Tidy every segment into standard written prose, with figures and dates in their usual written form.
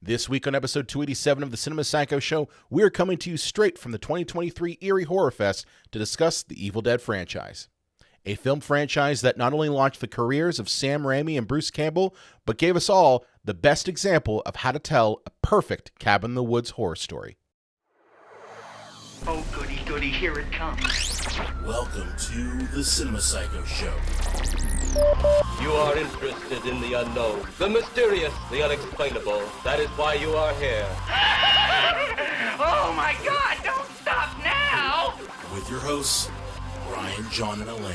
This week on episode 287 of the Cinema Psycho Show, we are coming to you straight from the 2023 Erie Horror Fest to discuss the Evil Dead franchise. A film franchise that not only launched the careers of Sam Raimi and Bruce Campbell, but gave us all the best example of how to tell a perfect cabin-in-the-woods horror story. Oh, goody, goody, here it comes. Welcome to the Cinema Psycho Show. You are interested in the unknown, the mysterious, the unexplainable. That is why you are here. Oh my God, don't stop now! With your hosts, Ryan, John, and Elaine.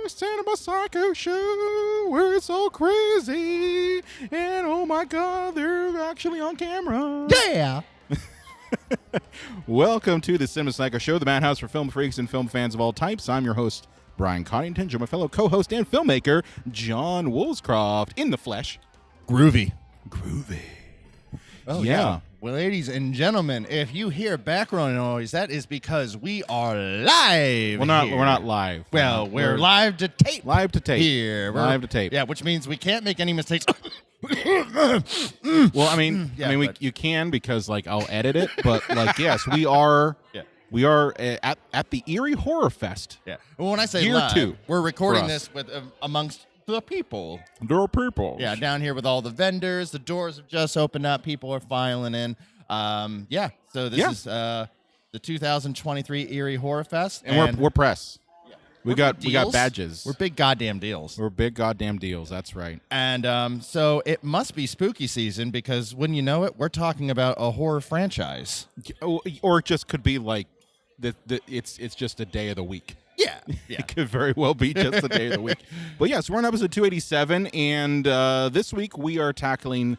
Cinema Psycho Show, we're so crazy, and oh my God, they're actually on camera. Yeah! Welcome to the Cinema Psycho Show, the madhouse for film freaks and film fans of all types. I'm your host, Brian Coddington, my fellow co-host and filmmaker, John Woolscroft, in the flesh. Groovy. Oh, yeah. Well, ladies and gentlemen, if you hear background noise, that is because we are live. We're not live. Well, we're live to tape. Live to tape. Here. Live to tape. Yeah, which means we can't make any mistakes. Well, I mean, you can because like I'll edit it, but like yes, we are. Yeah. We are at the Erie Horror Fest. Yeah. Well, when I say Year live, 2 we're recording for us. this with amongst the people. There are people. Yeah, down here with all the vendors. The doors have just opened up. People are filing in. So this is the 2023 Erie Horror Fest, and we're press. Yeah. We got badges. We're big goddamn deals. We're big goddamn deals. That's right. And so it must be spooky season because when you know it, we're talking about a horror franchise. Or it just could be like it's just a day of the week. Yeah. It could very well be just the day of the week. But yes, we're on episode 287, and this week we are tackling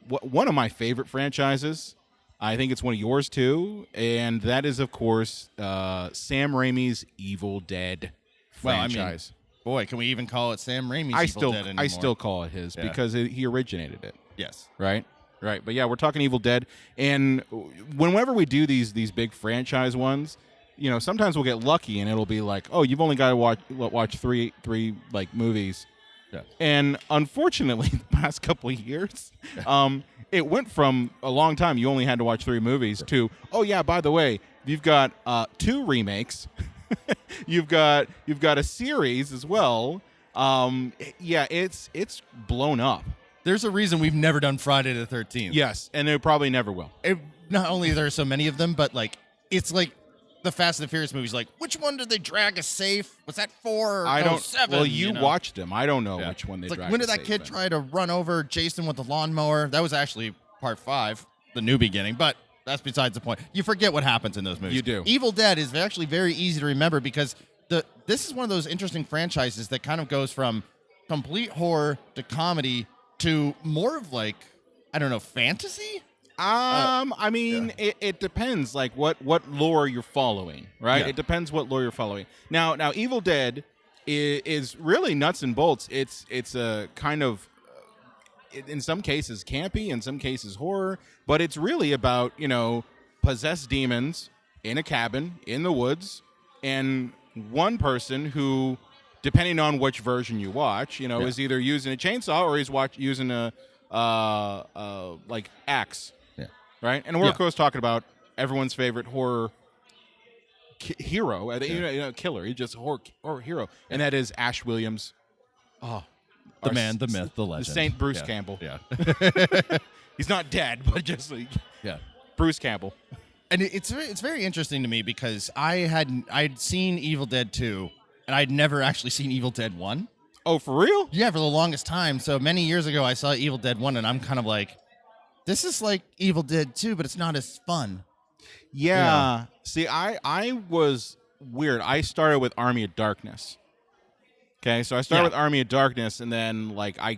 one of my favorite franchises. I think it's one of yours too, and that is, of course, Sam Raimi's Evil Dead franchise. Well, boy, can we even call it Sam Raimi's Evil Dead anymore? I still call it his because he originated it. Yes. Right. But yeah, we're talking Evil Dead, and whenever we do these big franchise ones, you know, sometimes we'll get lucky and it'll be like, oh, you've only got to watch three like movies. Yeah. And unfortunately, the past couple of years, it went from a long time you only had to watch 3 movies to, oh yeah, by the way, you've got 2 remakes. you've got a series as well. It's blown up. There's a reason we've never done Friday the 13th. Yes, and it probably never will. Not only are there so many of them, but like it's like the Fast and the Furious movies. Like, which one did they drag a safe? Was that 4 or 7? Well, you watched them. I don't know which one they it's dragged. Like, when did that kid try to run over Jason with the lawnmower? That was actually part 5, the new beginning. But that's besides the point. You forget what happens in those movies. You do. Evil Dead is actually very easy to remember because this is one of those interesting franchises that kind of goes from complete horror to comedy to more of like, I don't know, fantasy? I mean, it depends, like what lore you're following, right? Yeah. It depends what lore you're following. Now, Evil Dead is really nuts and bolts. It's a kind of, in some cases campy, in some cases horror, but it's really about, you know, possessed demons in a cabin in the woods, and one person who, depending on which version you watch, you know, is either using a chainsaw or he's using a like axe. Right? And we're, of course, talking about everyone's favorite horror hero, killer. He's just a horror hero. And that is Ash Williams. Oh, the man, the myth, the legend. The Saint Bruce Campbell. Yeah. He's not dead, but just like Bruce Campbell. And it's very interesting to me because I'd seen Evil Dead 2, and I'd never actually seen Evil Dead 1. Oh, for real? Yeah, for the longest time. So many years ago, I saw Evil Dead 1, and I'm kind of like, this is like Evil Dead 2, but it's not as fun. Yeah. See, I was weird. I started with Army of Darkness. Okay, so I started with Army of Darkness, and then like I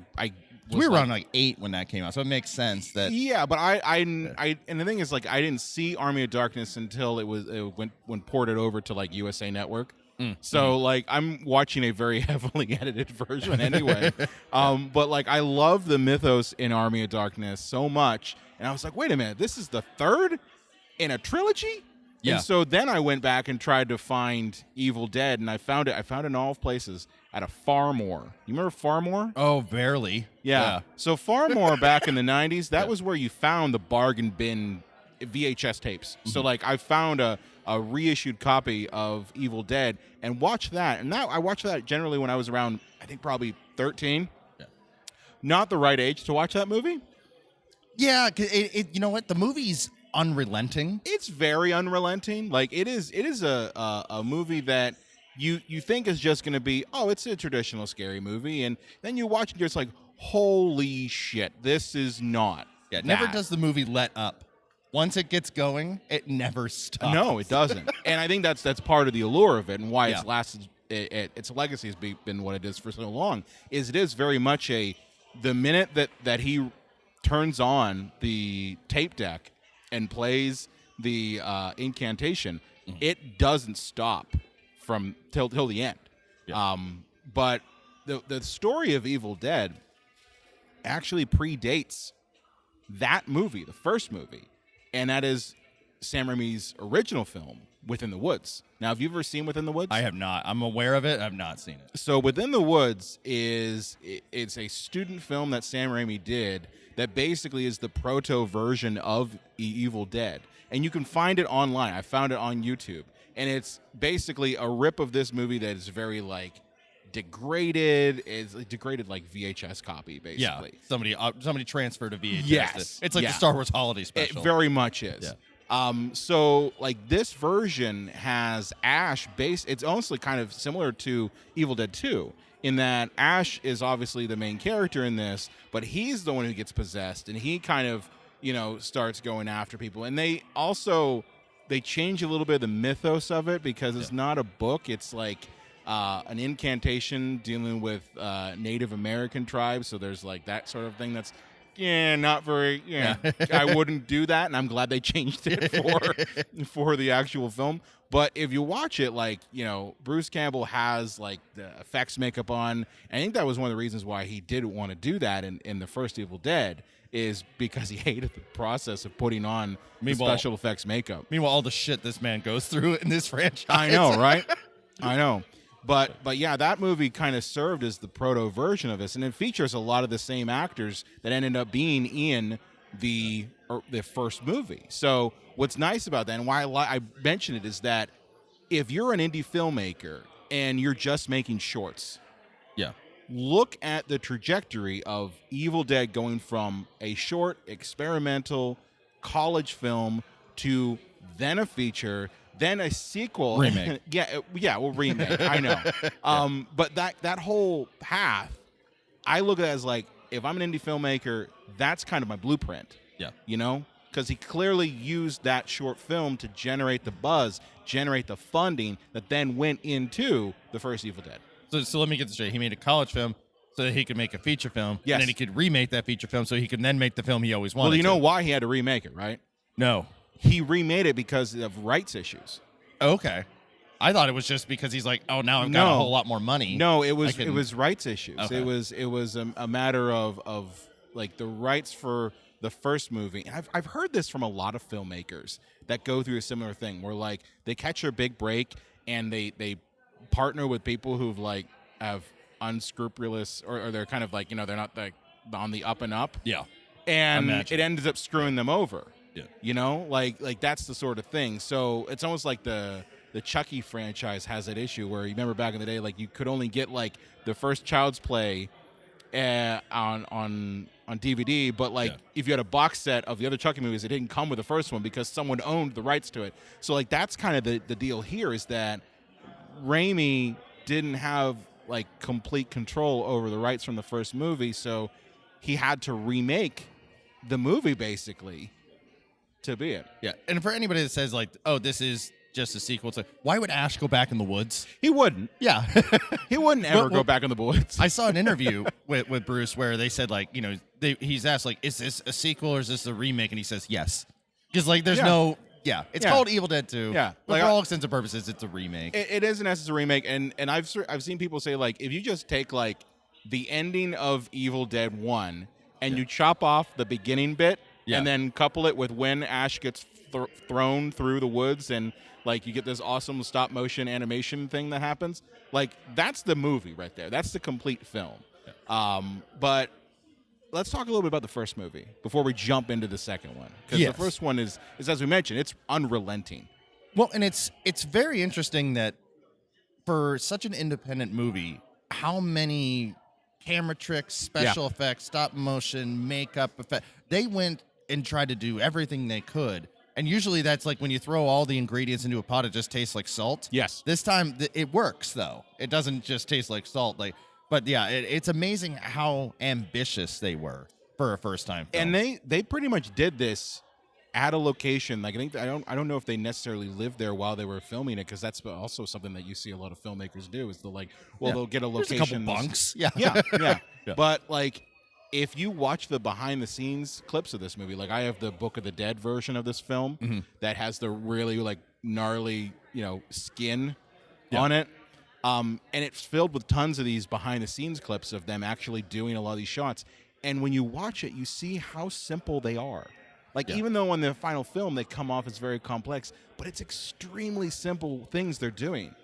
we were on like 8 when that came out, so it makes sense that. Yeah, but I and the thing is, like, I didn't see Army of Darkness until it went ported over to like USA Network. So like I'm watching a very heavily edited version anyway. But like I love the mythos in Army of Darkness so much, and I was like, wait a minute, this is the 3rd in a trilogy? Yeah. And so then I went back and tried to find Evil Dead, and I found it in all places. at a Farmore. You remember Farmore? Oh, barely. Yeah. So Farmore back in the 90s, that was where you found the bargain bin VHS tapes. So like I found a reissued copy of Evil Dead and watched that. And I watched that generally when I was around, I think probably 13. Yeah. Not the right age to watch that movie. Yeah, you know what? The movie's unrelenting. It's very unrelenting. Like it is a movie that you think is just going to be, oh, it's a traditional scary movie, and then you watch it and you're just like, holy shit, this is not. Yeah, it never that. does the movie let up. Once it gets going, it never stops. No, it doesn't. And I think that's part of the allure of it and why it's Yeah. lasted. Its legacy has been what it is for so long. Is it is very much the minute that he turns on the tape deck and plays the incantation, it doesn't stop from till the end. Yeah. But the story of Evil Dead actually predates that movie, the first movie, and that is Sam Raimi's original film, Within the Woods. Now, have you ever seen Within the Woods? I have not. I'm aware of it. I've not seen it. So Within the Woods it's a student film that Sam Raimi did that basically is the proto version of Evil Dead. And you can find it online. I found it on YouTube. And it's basically a rip of this movie that is very like degraded. It's a degraded like VHS copy, basically. Yeah. Somebody transferred a VHS. Yes. It's like Yeah. the Star Wars holiday special. It very much is. Yeah. So like this version has Ash it's honestly kind of similar to Evil Dead 2 in that Ash is obviously the main character in this, but he's the one who gets possessed and he kind of, starts going after people. And they change a little bit of the mythos of it because it's not a book. It's like an incantation dealing with Native American tribes. So there's like that sort of thing that's not very. I wouldn't do that, and I'm glad they changed it for the actual film. But if you watch it, like Bruce Campbell has like the effects makeup on. I think that was one of the reasons why he didn't want to do that in the first Evil Dead, is because he hated the process of putting on the special effects makeup. Meanwhile, all the shit this man goes through in this franchise. I know, right? I know. But yeah, that movie kind of served as the proto version of this, and it features a lot of the same actors that ended up being in the first movie. So what's nice about that, and why I mention it, is that if you're an indie filmmaker and you're just making shorts, look at the trajectory of Evil Dead going from a short experimental college film to then a feature, then a sequel, remake. remake. I know. But that whole path, I look at it as like, if I'm an indie filmmaker, that's kind of my blueprint. Yeah. Because he clearly used that short film to generate the buzz, generate the funding that then went into the first Evil Dead. So let me get this straight. He made a college film so that he could make a feature film. Yes. And then he could remake that feature film so he could then make the film he always wanted. Well, you know why he had to remake it, right? No. He remade it because of rights issues. Okay. I thought it was just because he's like, oh, now I've got a whole lot more money. No, it was rights issues. Okay. It was a matter of like the rights for the first movie. And I've heard this from a lot of filmmakers that go through a similar thing where like they catch their big break and they partner with people who've like have unscrupulous or they're kind of like, they're not like on the up and up. Yeah. And it ends up screwing them over. Yeah. Like that's the sort of thing. So it's almost like the Chucky franchise has that issue where you remember back in the day, like you could only get like the first Child's Play on DVD, but like if you had a box set of the other Chucky movies, it didn't come with the first one because someone owned the rights to it. So like that's kind of the deal here, is that Raimi didn't have like complete control over the rights from the first movie, so he had to remake the movie basically to be it. Yeah. And for anybody that says like, oh, this is just a sequel to, why would Ash go back in the woods? He wouldn't. Yeah. He wouldn't ever go back in the woods. I saw an interview with Bruce where they said like, he's asked like, is this a sequel or is this a remake? And he says yes. Because like there's it's called Evil Dead 2. Yeah. But for all intents and purposes, it's a remake. It is in essence a remake, and I've seen people say like, if you just take like the ending of Evil Dead 1 and you chop off the beginning bit Yeah. and then couple it with when Ash gets thrown through the woods, and like you get this awesome stop motion animation thing that happens. Like that's the movie right there. That's the complete film. But let's talk a little bit about the first movie before we jump into the second one, because Yes. the first one is as we mentioned, it's unrelenting. Well, and it's very interesting that for such an independent movie, how many camera tricks, special effects, stop motion, makeup effect, they went and tried to do everything they could. And usually that's like when you throw all the ingredients into a pot, it just tastes like salt. Yes. This time it works though. It doesn't just taste like salt. But yeah, it's amazing how ambitious they were for a first time film. And they pretty much did this at a location. Like I don't know if they necessarily lived there while they were filming it, because that's also something that you see a lot of filmmakers do. Is they'll get a There's a location. couple bunks. Yeah. Yeah. Yeah. But like, if you watch the behind the scenes clips of this movie, like I have the Book of the Dead version of this film that has the really like gnarly, skin on it. And it's filled with tons of these behind the scenes clips of them actually doing a lot of these shots. And when you watch it, you see how simple they are. Like, even though in the final film they come off as very complex, but it's extremely simple things they're doing,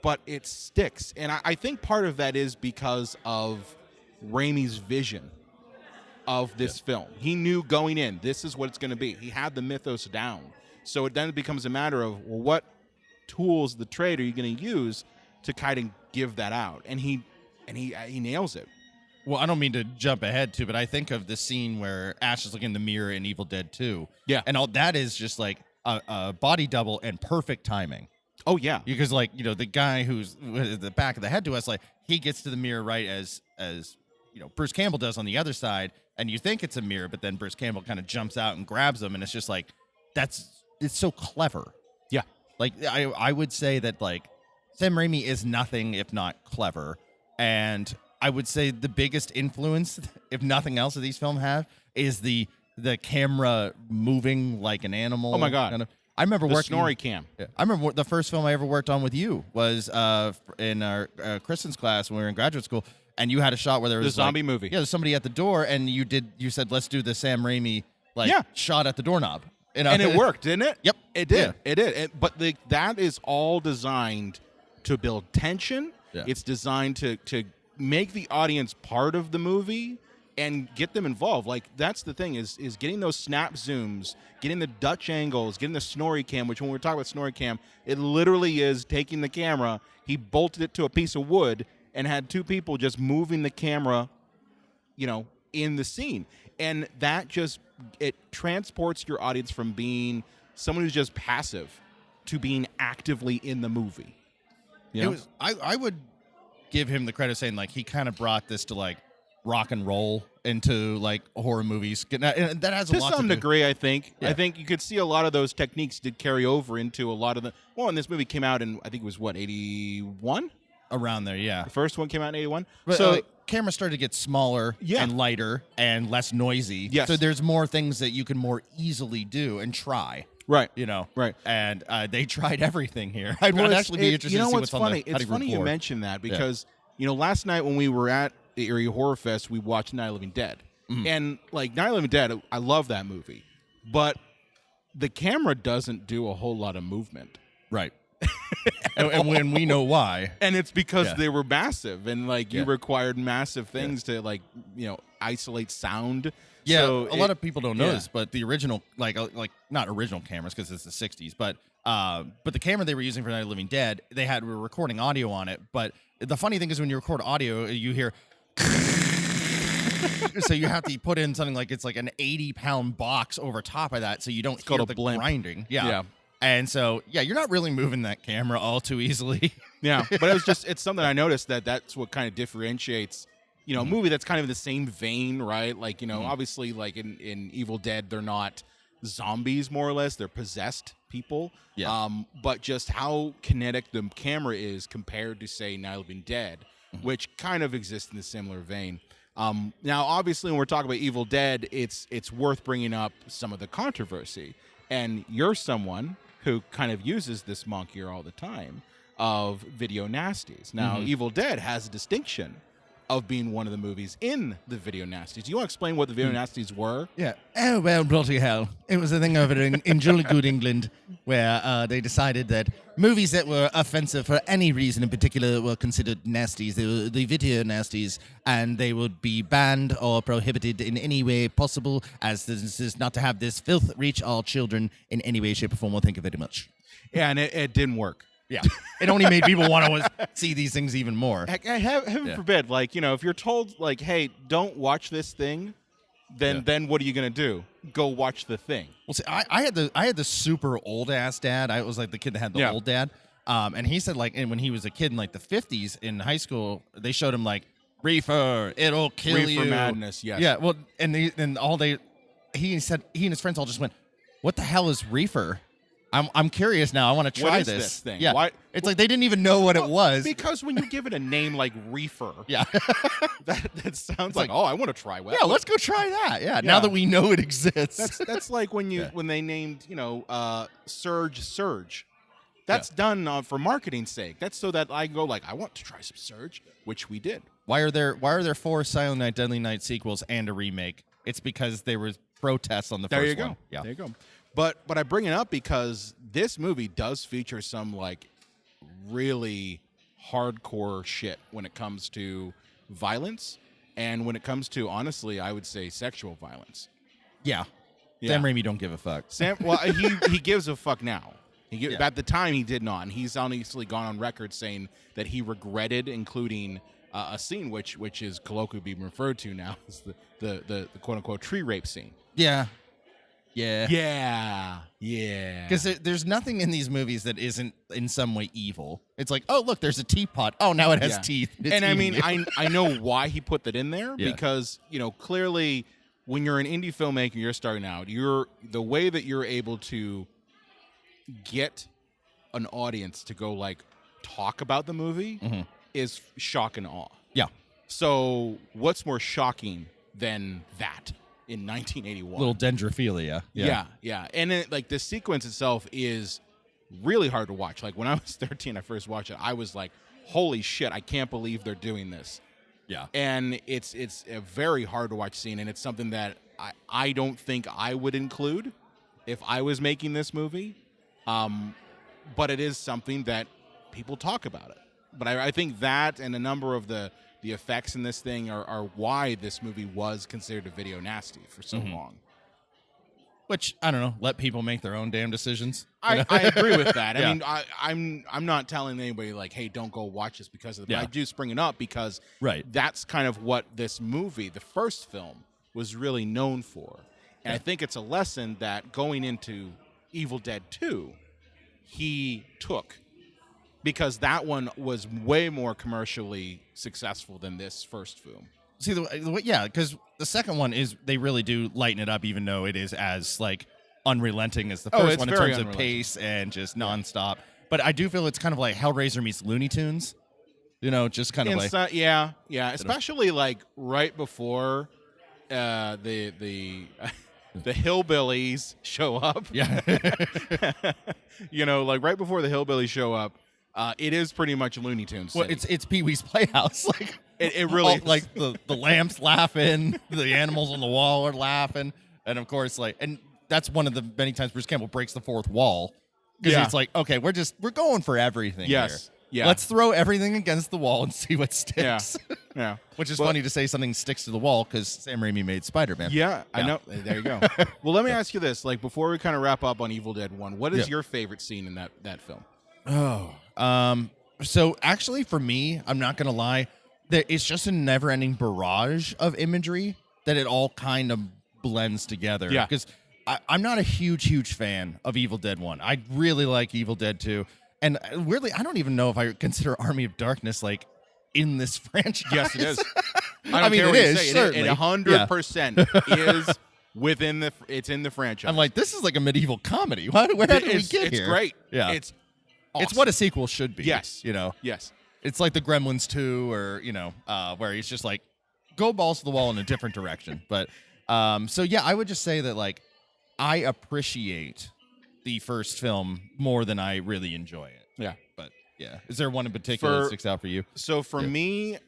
but it sticks. And I think part of that is because of Raimi's vision of this film. He knew going in, this is what it's going to be. He had the mythos down. So then it becomes a matter of, well, what tools the trade are you going to use to kind of give that out? And he nails it. Well, I don't mean to jump ahead too, but I think of the scene where Ash is looking in the mirror in Evil Dead 2. Yeah. And all that is just like a body double and perfect timing. Oh, yeah. Because the guy who's at the back of the head to us, like he gets to the mirror right as Bruce Campbell does on the other side, and you think it's a mirror, but then Bruce Campbell kind of jumps out and grabs him, and it's just like it's so clever. Yeah. Like I would say that like Sam Raimi is nothing if not clever, and I would say the biggest influence, if nothing else, that these films have is the camera moving like an animal. Oh my God! Kind of. I remember the working Snorri cam. I remember the first film I ever worked on with you was in our Kristen's class when we were in graduate school, and you had a shot where there was the zombie movie. Yeah, there's somebody at the door, and you said let's do the Sam Raimi shot at the doorknob. And it worked, didn't it? Yep, it did. Yeah. It did. But that is all designed to build tension. Yeah. It's designed to make the audience part of the movie and get them involved. Like that's the thing is getting those snap zooms, getting the Dutch angles, getting the Snorri cam, which when we're talking about Snorri cam, it literally is taking the camera, he bolted it to a piece of wood and had two people just moving the camera, in the scene. And that it transports your audience from being someone who's just passive to being actively in the movie. It was I would give him the credit saying like he kind of brought this to like rock and roll into like horror movies. And that has a lot to some do. degree, I think. Yeah. I think you could see a lot of those techniques did carry over into a lot of the. Well, and this movie came out in I think it was 81. Around there, yeah. The first one came out in 81. But, So cameras started to get smaller and lighter and less noisy. Yes. So there's more things that you can more easily do and try. right. Right. And they tried everything here. I'd actually be interested to see what's funny? on the It's funny you report. mentioned that because last night when we were at the Erie Horror Fest, we watched Night of the Living Dead, and like Night of the Living Dead, I love that movie, but the camera doesn't do a whole lot of movement. Right. and when we know why. And it's because they were massive, and like you Yeah. required massive things to like isolate sound. Yeah, So a lot of people don't know yeah. this, but the original, like not original cameras because it's the '60s, but the camera they were using for Night of the Living Dead, were recording audio on it. But the funny thing is, when you record audio, you hear, so you have to put in something like it's like an 80-pound box over top of that, so you don't hear called a the blimp. grinding. Yeah. And so you're not really moving that camera all too easily. Yeah, but it's something I noticed that's what kind of differentiates, a movie that's kind of the same vein, right? Like, obviously like in Evil Dead, they're not zombies more or less, they're possessed people. Yeah. But just how kinetic the camera is compared to say Night of the Living Dead, which kind of exists in a similar vein. Now, obviously, when we're talking about Evil Dead, it's worth bringing up some of the controversy. And you're someone who kind of uses this moniker all the time of video nasties. Now, Evil Dead has a distinction of being one of the movies in the video nasties. Do you want to explain what the video nasties were? Yeah. Oh, well, bloody hell. It was a thing over in jolly good England where they decided that movies that were offensive for any reason in particular were considered nasties. They were the video nasties, and they would be banned or prohibited in any way possible, as this is not to have this filth reach our children in any way, shape, or form. Well, thank you very much. Yeah, and it didn't work. Yeah. It only made people want to see these things even more. Heaven forbid, like, if you're told, like, hey, don't watch this thing, then what are you going to do? Go watch the thing. Well, see, I had the super old ass dad. I was like the kid that had the old dad. And he said, like, and when he was a kid in like the 50s in high school, they showed him like reefer, it'll kill you. Reefer madness, yes. Yeah, well, he and his friends all just went, "What the hell is reefer? I'm curious now. I want to try What is this thing? Yeah, Why- it's like they didn't even know what it was. Because when you give it a name like reefer, Yeah, that sounds like, oh, I want to try. yeah. Let's go try that. Yeah, now that we know it exists. That's like when when they named Surge. That's done for marketing's sake. That's so that I go like, I want to try some Surge, which we did. Why are there 4 Silent Night, Deadly Night sequels and a remake? It's because there was protests on the There first you go. one. Yeah. There you go. But I bring it up because this movie does feature some like really hardcore shit when it comes to violence, and when it comes to, honestly, I would say sexual violence. Yeah. Yeah. Sam Raimi don't give a fuck. He gives a fuck now. At the time, he did not, and he's honestly gone on record saying that he regretted including a scene which is colloquially being referred to now as the quote unquote tree rape scene. Yeah. Yeah. Yeah. Because there's nothing in these movies that isn't in some way evil. It's like, oh, look, there's a teapot. Oh, now it has teeth. And I mean, I know why he put that in there, Yeah. because, clearly when you're an indie filmmaker, you're starting out, the way that you're able to get an audience to go like talk about the movie is shock and awe. Yeah. So what's more shocking than that? In 1981, Little dendrophilia. Yeah. And like the sequence itself is really hard to watch. Like when I was 13, I first watched it, I was like, "Holy shit! I can't believe they're doing this." Yeah. And it's a very hard to watch scene, and it's something that I don't think I would include if I was making this movie. But it is something that people talk about it. But I think that and a number of the effects in this thing are why this movie was considered a video nasty for so long. Which, I don't know, let people make their own damn decisions. I agree with that. Yeah. I mean, I'm not telling anybody like, hey, don't go watch this because of it. Yeah. But I do bring it up because that's kind of what this movie, the first film, was really known for. And I think it's a lesson that going into Evil Dead 2, he took. Because that one was way more commercially successful than this first film. See, because the second one is, they really do lighten it up, even though it is as like unrelenting as the first one in terms of pace and just nonstop. But I do feel it's kind of like Hellraiser meets Looney Tunes. Just kind of like yeah, especially like right before the hillbillies show up. Yeah. Like right before the hillbillies show up. It is pretty much Looney Tunes. Well, it's Pee-wee's Playhouse. Like it really is. Like the lamps laughing, the animals on the wall are laughing, and of course, and that's one of the many times Bruce Campbell breaks the fourth wall because it's like, okay, we're going for everything. Yes. Here. Yeah. Let's throw everything against the wall and see what sticks. Yeah. Which is funny to say something sticks to the wall because Sam Raimi made Spider-Man. Yeah, I know. There you go. Well, let me ask you this: like before we kind of wrap up on Evil Dead 1, what is your favorite scene in that film? So actually for me, I'm not going to lie, it's just a never-ending barrage of imagery that it all kind of blends together. Yeah. Because I'm not a huge fan of Evil Dead 1. I really like Evil Dead 2. And weirdly, I don't even know if I consider Army of Darkness like in this franchise. Yes, it is. I mean, it is, certainly. It 100% is within it's in the franchise. I'm like, this is like a medieval comedy. Where did we get here? It's great. Yeah. It's awesome. It's what a sequel should be. Yes. Yes. It's like the Gremlins 2 or, where he's just like, go balls to the wall in a different direction. But, so yeah, I would just say that, like, I appreciate the first film more than I really enjoy it. Yeah. But, yeah. Is there one in particular that sticks out for you? So for me,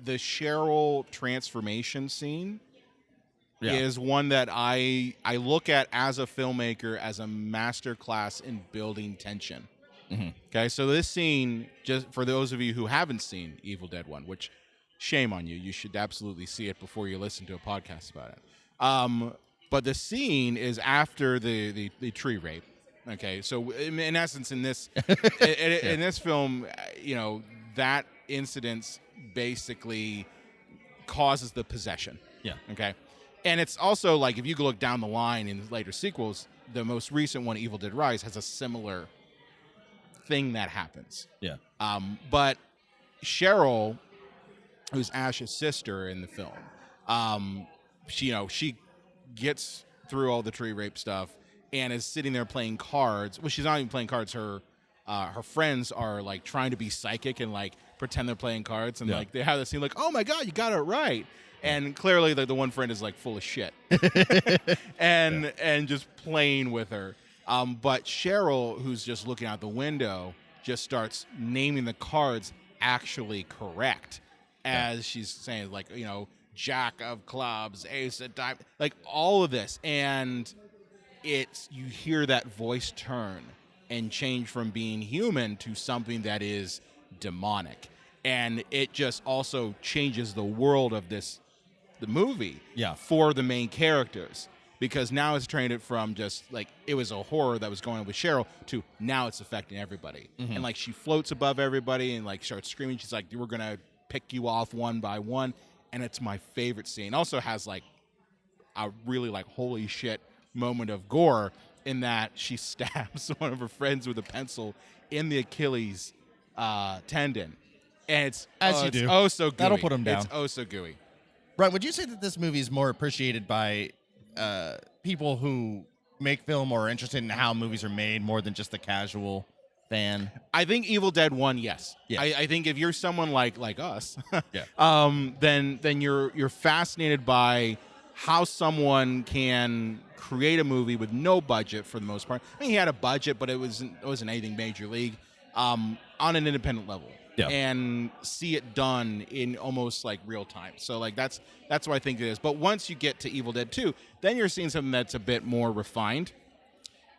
the Cheryl transformation scene Yeah. is one that I look at as a filmmaker as a master class in building tension. Mm-hmm. Okay, so this scene, just for those of you who haven't seen Evil Dead 1, which shame on you, you should absolutely see it before you listen to a podcast about it. But the scene is after the tree rape. Okay, so in essence, in this in this film, that incident basically causes the possession. Yeah. Okay. And it's also like if you look down the line in later sequels, the most recent one, Evil Dead Rise, has a similar thing that happens. Yeah. But Cheryl, who's Ash's sister in the film, she gets through all the tree rape stuff and is sitting there playing cards. Well, she's not even playing cards. Her friends are like trying to be psychic and like pretend they're playing cards, and like they have this scene like, "Oh my god, you got it right." And clearly, the one friend is like full of shit, and just playing with her. But Cheryl, who's just looking out the window, just starts naming the cards actually correct as she's saying, like, Jack of clubs, ace of diamonds, like all of this, and you hear that voice turn and change from being human to something that is demonic, and it just also changes the world of the movie for the main characters, because now it's trained it from just like it was a horror that was going on with Cheryl to now it's affecting everybody. And like she floats above everybody and like starts screaming. She's like, we're gonna pick you off one by one, and it's my favorite scene. Also has like a really like holy shit moment of gore in that she stabs one of her friends with a pencil in the Achilles tendon, and it's so gooey. That'll put him down. It's so gooey. Right. Would you say that this movie is more appreciated by people who make film or are interested in how movies are made more than just the casual fan? I think Evil Dead 1, yes. Yeah. I think if you're someone like us, Yeah. then you're fascinated by how someone can create a movie with no budget for the most part. I mean, he had a budget, but it wasn't anything major league, on an independent level. Yeah. And see it done in almost like real time. So like that's what I think it is. But once you get to Evil Dead 2, then you're seeing something that's a bit more refined,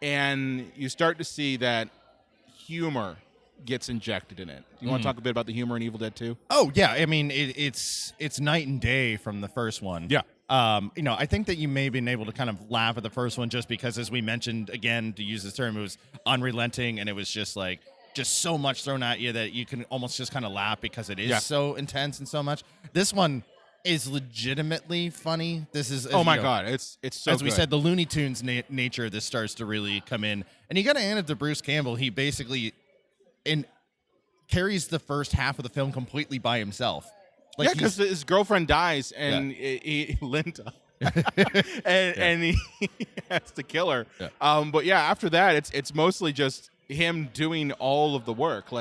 and you start to see that humor gets injected in it. Do you want to talk a bit about the humor in Evil Dead 2? Oh yeah, I mean it's night and day from the first one. Yeah. I think that you may have been able to kind of laugh at the first one just because, as we mentioned, again, to use this term, it was unrelenting, and it was just so much thrown at you that you can almost just kind of laugh because it is so intense and so much. This one is legitimately funny. This is God, it's so as we good. said, the Looney Tunes nature of this starts to really come in, and you got to hand it to Bruce Campbell. He basically carries the first half of the film completely by himself. Like because his girlfriend dies and Linda. and he has to kill her. Yeah. But yeah, after that, it's mostly just him doing all of the work.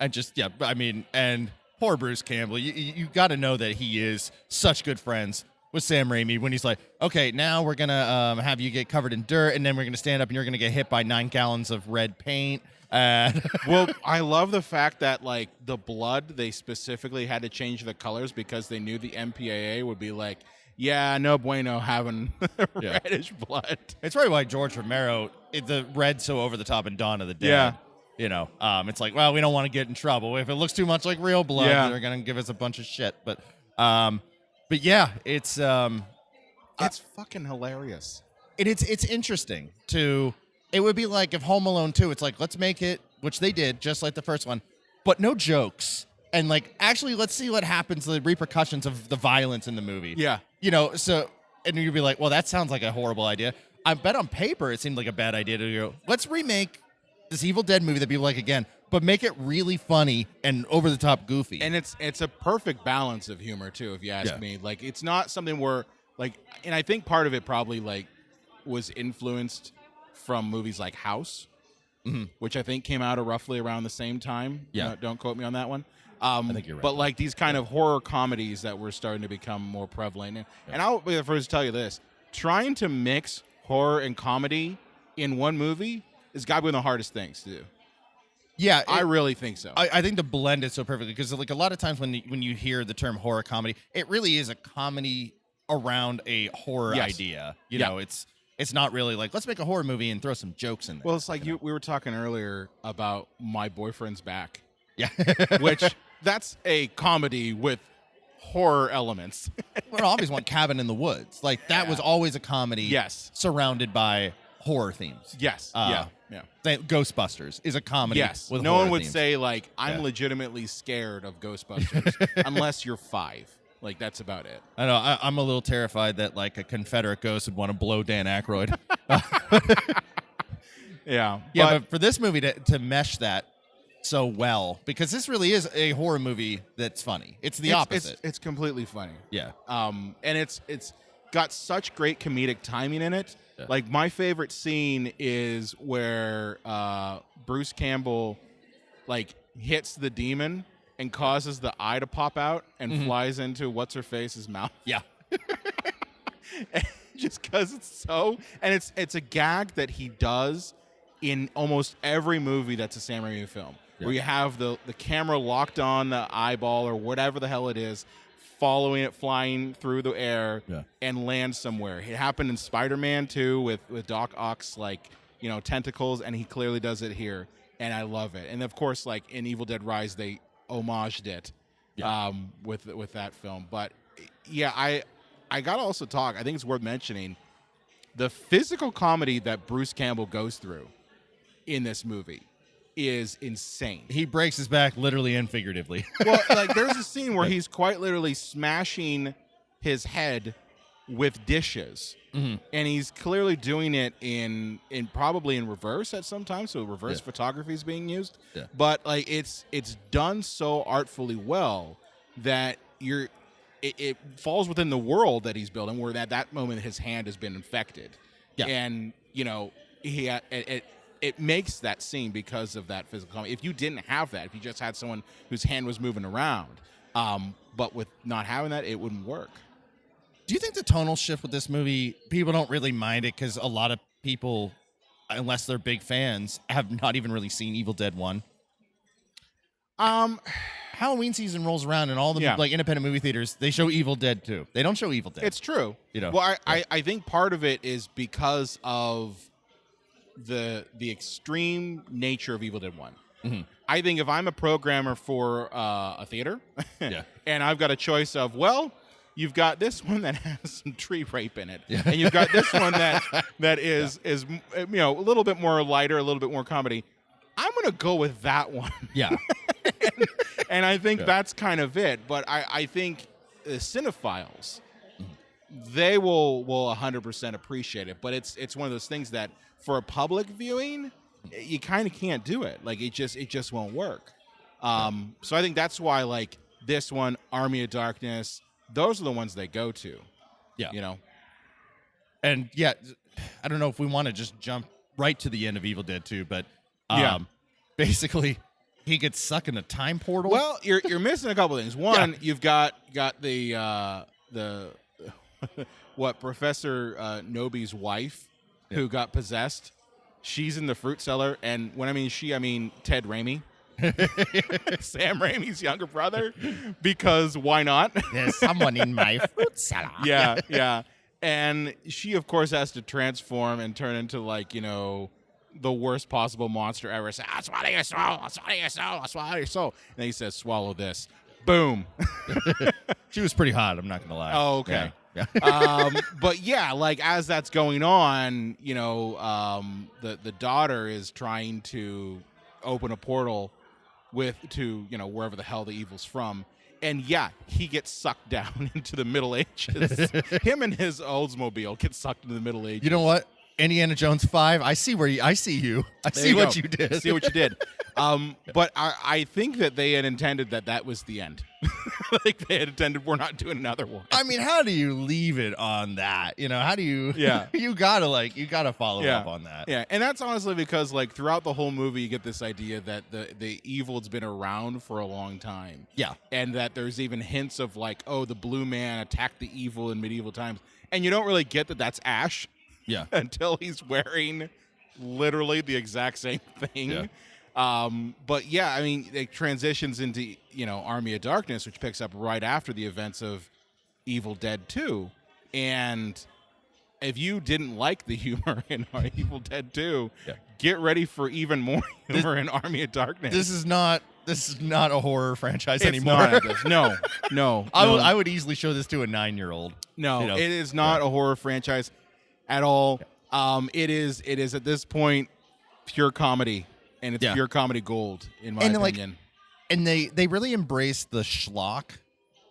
And poor Bruce Campbell. You got to know that he is such good friends with Sam Raimi when he's like, okay, now we're gonna have you get covered in dirt, and then we're gonna stand up and you're gonna get hit by 9 gallons of red paint. Well, I love the fact that like the blood, they specifically had to change the colors because they knew the MPAA would be like, yeah, no bueno having reddish blood. It's probably why George Romero, the red so over the top in Dawn of the Dead. Yeah. It's like, well, we don't want to get in trouble. If it looks too much like real blood, they're going to give us a bunch of shit. But yeah, it's fucking hilarious. It's interesting to. It would be like if Home Alone 2, it's like, let's make it, which they did, just like the first one, but no jokes. And like, actually, let's see what happens, the repercussions of the violence in the movie. Yeah. And you'd be like, well, that sounds like a horrible idea. I bet on paper it seemed like a bad idea to go, let's remake this Evil Dead movie that people like again, but make it really funny and over the top goofy. And it's a perfect balance of humor too, if you ask me. Like, it's not something where like, and I think part of it probably like was influenced from movies like House, which I think came out roughly around the same time. Yeah. Don't quote me on that one. I think you're right. But like these kind of horror comedies that were starting to become more prevalent. And I'll be the first to tell you this. Trying to mix horror and comedy in one movie has got to be one of the hardest things to do. Yeah, I really think so. I think the blend is so perfectly because like a lot of times when you hear the term horror comedy, it really is a comedy around a horror Yes. idea. You Yeah. know, it's not really like let's make a horror movie and throw some jokes in there. Well, it's like we were talking earlier about My Boyfriend's Back, yeah. which that's a comedy with horror elements. Well, I always want Cabin in the Woods. Like that was always a comedy. Yes. Surrounded by horror themes. Yes. Yeah. Ghostbusters is a comedy. Yes. With No horror one would themes. say like I'm legitimately scared of Ghostbusters unless you're 5. Like that's about it. I know. I'm a little terrified that like a Confederate ghost would want to blow Dan Aykroyd. Yeah. But for this movie to mesh that so well, because this really is a horror movie that's funny. It's the opposite. It's completely funny. Yeah. And it's got such great comedic timing in it. Yeah. Like my favorite scene is where Bruce Campbell like hits the demon and causes the eye to pop out and flies into what's her face's mouth. Yeah. Just because it's so, and it's a gag that he does in almost every movie that's a Sam Raimi film, where you have the camera locked on the eyeball or whatever the hell it is, following it flying through the air and land somewhere. It happened in Spider-Man 2 with Doc Ock's tentacles, and he clearly does it here, and I love it. And of course, like in Evil Dead Rise, they homaged it with that film. But yeah, I gotta also talk. I think it's worth mentioning the physical comedy that Bruce Campbell goes through in this movie is insane. He breaks his back literally and figuratively. Well, like there's a scene where he's quite literally smashing his head with dishes, and he's clearly doing it in probably in reverse at some time. So reverse photography is being used, but like it's done so artfully well that it falls within the world that he's building, where at that moment his hand has been infected, and it makes that scene because of that physical comedy. If you didn't have that, if you just had someone whose hand was moving around, but with not having that, it wouldn't work. Do you think the tonal shift with this movie, people don't really mind it because a lot of people, unless they're big fans, have not even really seen Evil Dead 1? Halloween season rolls around and all the like independent movie theaters, they show Evil Dead 2. They don't show Evil Dead. It's true. You know. Well, I think part of it is because of the extreme nature of Evil Dead 1. I think if I'm a programmer for a theater and I've got a choice of, well, you've got this one that has some tree rape in it, and you've got this one that is a little bit more lighter, a little bit more comedy, I'm going to go with that one. Yeah. and I think that's kind of it. But I think the cinephiles, they will 100% appreciate it. But it's one of those things that for a public viewing, you kind of can't do it. Like it just won't work. So I think that's why like this one, Army of Darkness, those are the ones they go to. Yeah. You know? And I don't know if we want to just jump right to the end of Evil Dead 2, but basically he gets stuck in a time portal. Well, you're missing a couple things. One, you've got the Professor Nobi's wife who got possessed. She's in the fruit cellar, and when I mean she, I mean Ted Raimi. Sam Raimi's younger brother, because why not? There's someone in my fruit cellar. Yeah. And she, of course, has to transform and turn into like, the worst possible monster ever. Say, I'll swallow your soul, I'll swallow your soul, I'll swallow your soul. And then he says, swallow this. Boom. She was pretty hot, I'm not going to lie. Oh, okay. Yeah. But yeah, like as that's going on, the daughter is trying to open a portal to wherever the hell the evil's from, and he gets sucked down into the Middle Ages. Him and his Oldsmobile get sucked into the Middle Ages. You know what? Indiana Jones 5. I see you. I see what you did. See what you did. But I think that they had intended that was the end. Like they had intended we're not doing another one. I mean, how do you leave it on that? How do you? Yeah. you gotta follow up on that. Yeah, and that's honestly because like throughout the whole movie, you get this idea that the evil's been around for a long time. Yeah, and that there's even hints of like, oh, the Blue Man attacked the evil in medieval times, and you don't really get that that's Ash. Yeah, until he's wearing literally the exact same thing. But yeah, I mean, it transitions into Army of Darkness, which picks up right after the events of Evil Dead 2, and if you didn't like the humor in Evil Dead 2, get ready for even more humor in Army of Darkness. This is not a horror franchise It's anymore. not. No. I would easily show this to a 9-year-old. No, it is not a horror franchise at all. It is at this point pure comedy, and it's pure comedy gold in my opinion. And they really embrace the schlock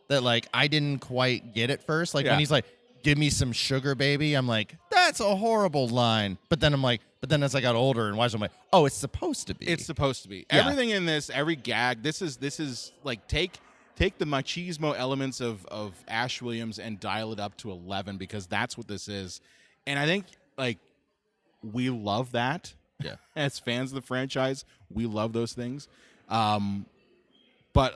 that I didn't quite get at first. When he's like, "Give me some sugar, baby," I'm like, that's a horrible line. But then as I got older and wiser, I'm like, oh, it's supposed to be. It's supposed to be. Yeah. Everything in this, every gag, this is take the machismo elements of Ash Williams and dial it up to 11, because that's what this is. And I think we love that. Yeah. As fans of the franchise, we love those things. But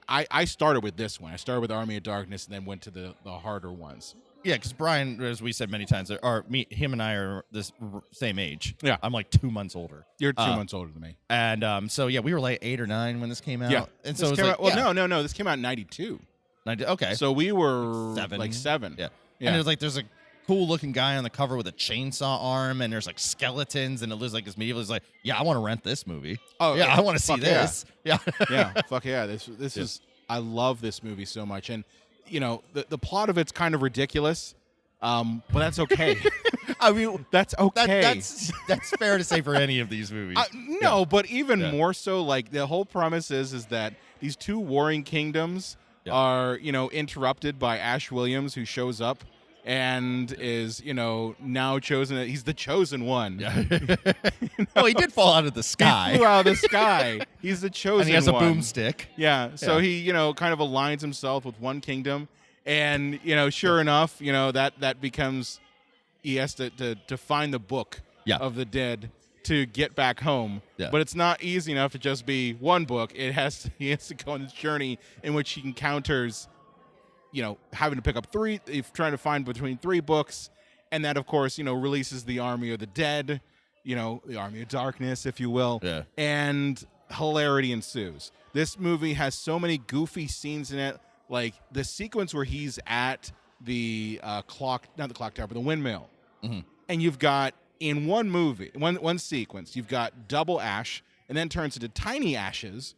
I started with this one. I started with Army of Darkness and then went to the harder ones. Yeah, because Brian, as we said many times, him and I are the same age. Yeah. I'm 2 months older. You're 2 months older than me. And so we were 8 or 9 when this came out. Yeah. And so this it was no. This came out in 92. Okay. So we were 7. 7. Yeah. And it was there's a cool looking guy on the cover with a chainsaw arm, and there's skeletons, and it looks this medieval. It's I want to rent this movie. Oh yeah, I want to see this. Yeah. Yeah. Fuck yeah. This is, I love this movie so much. And the plot of it's kind of ridiculous. But that's okay. I mean, that's okay. That's fair to say for any of these movies. No, but even more so, the whole premise is that these two warring kingdoms are, interrupted by Ash Williams, who shows up and is, now chosen. He's the chosen one. Yeah. Well, he did fall out of the sky. He flew out of the sky. He's the chosen one. And he has a boomstick. Yeah. So he, kind of aligns himself with one kingdom. And, sure enough, that becomes, he has to find the book of the dead to get back home. Yeah. But it's not easy enough to just be one book. He has to go on this journey in which he encounters, having to pick up trying to find between 3 books. And that, of course, releases the Army of the Dead, the Army of Darkness, if you will. Yeah. And hilarity ensues. This movie has so many goofy scenes in it. The sequence where he's at the not the clock tower, but the windmill. Mm-hmm. And you've got, in one movie, one sequence, you've got double Ash, and then turns into tiny Ashes.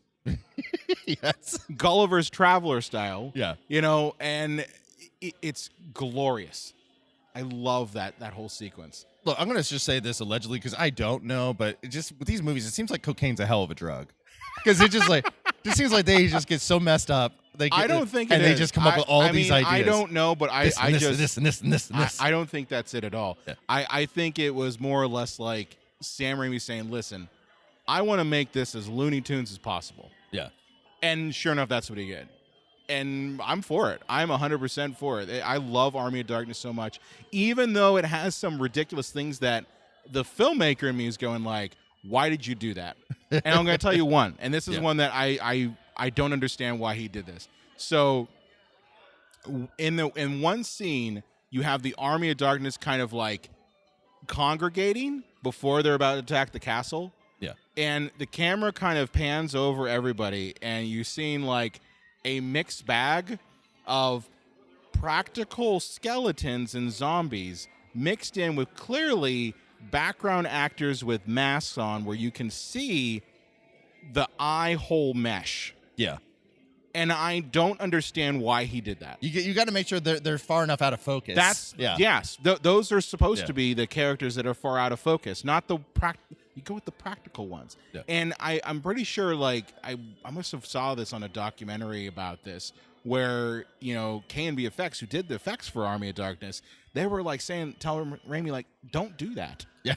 Yes. Gulliver's Traveler style. Yeah. And it's glorious. I love that whole sequence. Look, I'm going to just say this allegedly because I don't know, but with these movies, it seems like cocaine's a hell of a drug. Because it just it seems like they just get so messed up. I don't think it is. They just come up with all these ideas. I don't know, but this and this. I don't think that's it at all. Yeah. I think it was more or less like Sam Raimi saying, listen, I want to make this as Looney Tunes as possible. Yeah. And sure enough, that's what he did. And I'm for it. I'm 100% for it. I love Army of Darkness so much, even though it has some ridiculous things that the filmmaker in me is going why did you do that? And I'm going to tell you one, and this is one that I don't understand why he did this. So in one scene, you have the Army of Darkness kind of congregating before they're about to attack the castle. Yeah. And the camera kind of pans over everybody, and you're seeing a mixed bag of practical skeletons and zombies mixed in with clearly background actors with masks on where you can see the eye hole mesh. Yeah. And I don't understand why he did that. You got to make sure they're far enough out of focus. Yes. Those are supposed to be the characters that are far out of focus, not the you go with the practical ones. Yeah. And I'm pretty sure I must have saw this on a documentary about this where, K&B Effects, who did the effects for Army of Darkness, they were telling Raimi, don't do that. Yeah.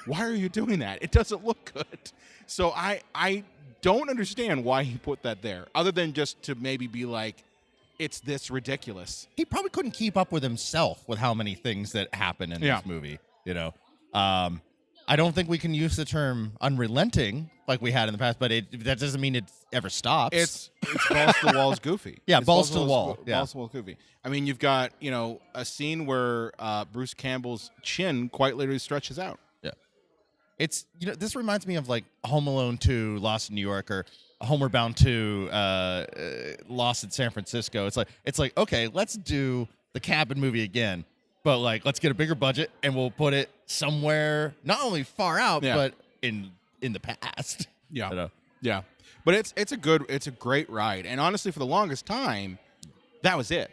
Why are you doing that? It doesn't look good. So I don't understand why he put that there, other than just to maybe be it's this ridiculous. He probably couldn't keep up with himself with how many things that happen in this movie, I don't think we can use the term unrelenting like we had in the past, but that doesn't mean it ever stops. It's balls to the walls goofy. Yeah, it's balls to the wall. Balls to the wall goofy. I mean, you've got, a scene where Bruce Campbell's chin quite literally stretches out. Yeah. It's this reminds me of like Home Alone 2, Lost in New York, or Homeward Bound 2, Lost in San Francisco. It's like okay, let's do the cabin movie again, but like let's get a bigger budget and we'll put it somewhere not only far out but in the past. Yeah, yeah. But it's a great ride, and honestly, for the longest time, that was it.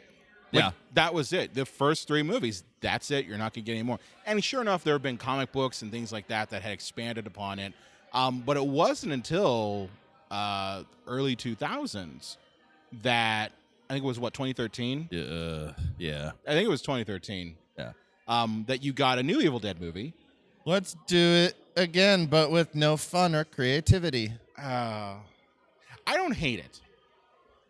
Like, that was it. The first 3 movies, that's it. You're not going to get any more. And sure enough, there have been comic books and things like that had expanded upon it. But it wasn't until early 2000s that, I think it was, 2013? Yeah. I think it was 2013. Yeah. That you got a new Evil Dead movie. Let's do it again, but with no fun or creativity. I don't hate it.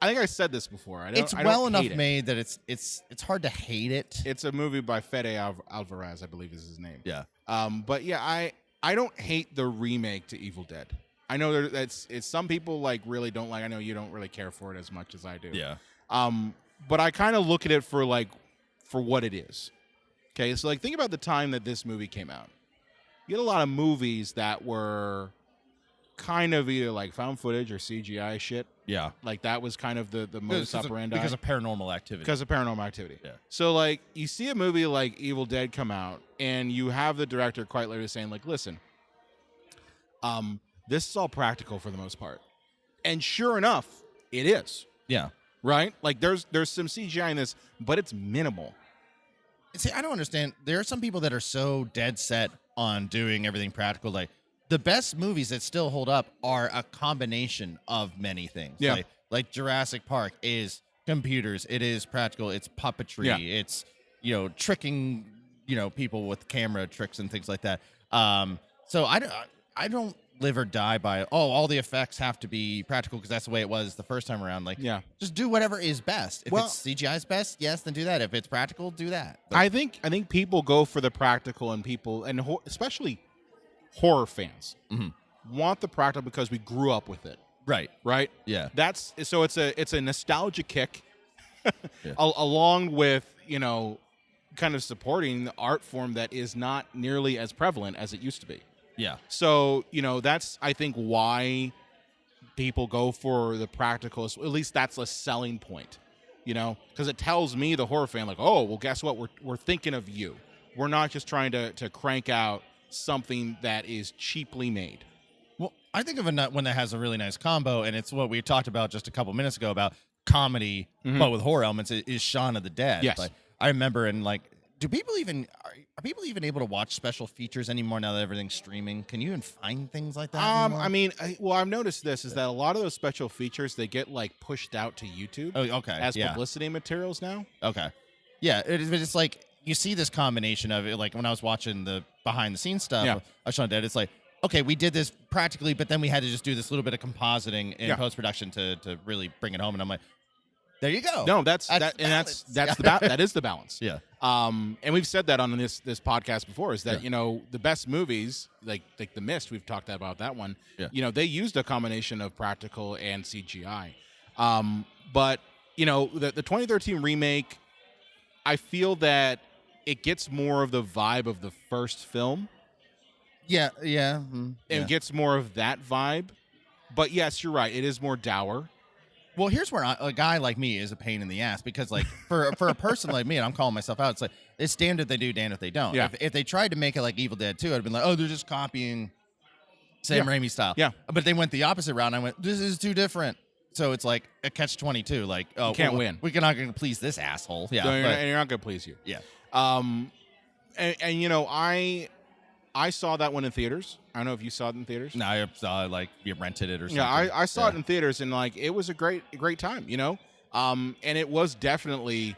I think I said this before. It's well enough made that it's hard to hate it. It's a movie by Fede Alvarez, I believe is his name. Yeah. But yeah, I don't hate the remake to Evil Dead. I know it's some people like really don't like. I know you don't really care for it as much as I do. Yeah. But I kind of look at it for what it is. Okay, so like think about the time that this movie came out. You had a lot of movies that were kind of either like found footage or CGI shit. Yeah. Like that was kind of the modus operandi. Because of Paranormal Activity. Because of Paranormal Activity. Yeah. So like you see a movie like Evil Dead come out and you have the director quite literally saying like, listen, this is all practical for the most part. And sure enough, it is. Yeah. Right? Like there's some CGI in this, but it's minimal. See, I don't understand. There are some people that are so dead set on doing everything practical. Like the best movies that still hold up are a combination of many things. Yeah. Like Jurassic Park is computers. It is practical. It's puppetry. Yeah. It's, tricking, people with camera tricks and things like that. So I don't live or die by, all the effects have to be practical because that's the way it was the first time around. Like, just do whatever is best. If it's CGI's best, yes, then do that. If it's practical, do that. But I think people go for the practical, and people, and especially horror fans, want the practical because we grew up with it. Right? Yeah. It's a nostalgia kick along with, kind of supporting the art form that is not nearly as prevalent as it used to be. Yeah. So, that's, I think, why people go for the practical. At least that's a selling point, because it tells me, the horror fan, like, oh, well, guess what? We're thinking of you. We're not just trying to crank out something that is cheaply made. Well, I think of one that has a really nice combo, and it's what we talked about just a couple minutes ago about comedy, but with horror elements, is Shaun of the Dead. Yes. Like, I remember, and like, are people even able to watch special features anymore now that everything's streaming? Can you even find things like that anymore? I mean, I've noticed this is that a lot of those special features, they get like pushed out to YouTube as publicity materials now. Okay. Yeah, it's like you see this combination of it. Like when I was watching the behind the scenes stuff of Shaun of the Dead, it's like, okay, we did this practically, but then we had to just do this little bit of compositing in post production to really bring it home. And I'm like, there you go. No, that's that is the balance. Yeah. And we've said that on this podcast before, is that the best movies, like The Mist, we've talked about that one. Yeah. They used a combination of practical and CGI. But the 2013 remake, I feel that it gets more of the vibe of the first film. Yeah. It gets more of that vibe. But yes, you're right. It is more dour. Well, here's where a guy like me is a pain in the ass, because like for a person like me, and I'm calling myself out, it's like it's damned if they do, damned if they don't. Yeah. If they tried to make it like Evil Dead 2, I'd have been like, oh, they're just copying Sam Raimi style. Yeah. But they went the opposite route, and I went, this is too different. So it's like a catch-22. Like, oh, you can't win. We're not going to please this asshole. Yeah. And you're not going to please you. Yeah. I saw that one in theaters. I don't know if you saw it in theaters. No, I saw like you rented it or something. Yeah, I saw it in theaters, and like it was a great time, and it was definitely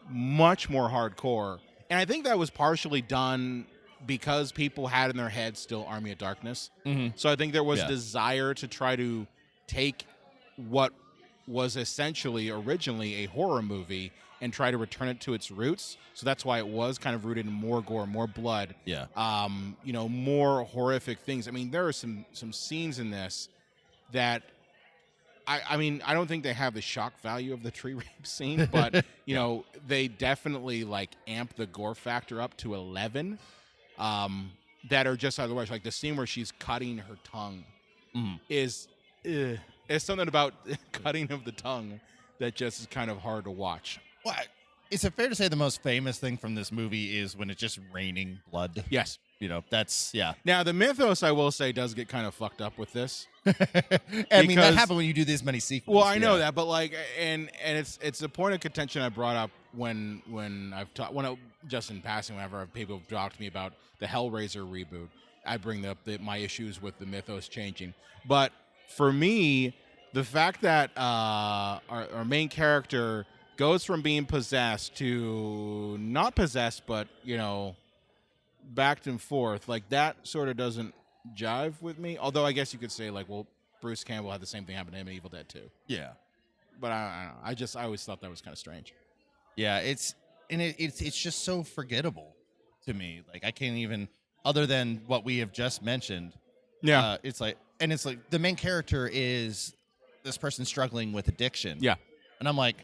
much more hardcore. And I think that was partially done because people had in their heads still Army of Darkness. Mm-hmm. So I think there was a desire to try to take what was essentially originally a horror movie and try to return it to its roots. So that's why it was kind of rooted in more gore, more blood. Yeah. More horrific things. I mean, there are some scenes in this that I mean, I don't think they have the shock value of the tree rape scene, but they definitely like amp the gore factor up to 11. that are just out of the rush. Like the scene where she's cutting her tongue is something about cutting of the tongue that just is kind of hard to watch. Well, is it fair to say the most famous thing from this movie is when it's just raining blood? Yes. That's, yeah. Now, the mythos, I will say, does get kind of fucked up with this. I mean, that happened when you do this many sequels. Well, I know that, but like, and it's a point of contention I brought up when I've talked, just in passing, whenever people have talked to me about the Hellraiser reboot, I bring up my issues with the mythos changing. But for me, the fact that our main character goes from being possessed to not possessed, but back and forth, like that sort of doesn't jive with me. Although I guess you could say, like, well, Bruce Campbell had the same thing happen to him in Evil Dead 2. Yeah. But I don't know. I always thought that was kind of strange. Yeah, it's just so forgettable to me. Like, I can't even, other than what we have just mentioned. Yeah. It's like the main character is this person struggling with addiction. Yeah. And I'm like,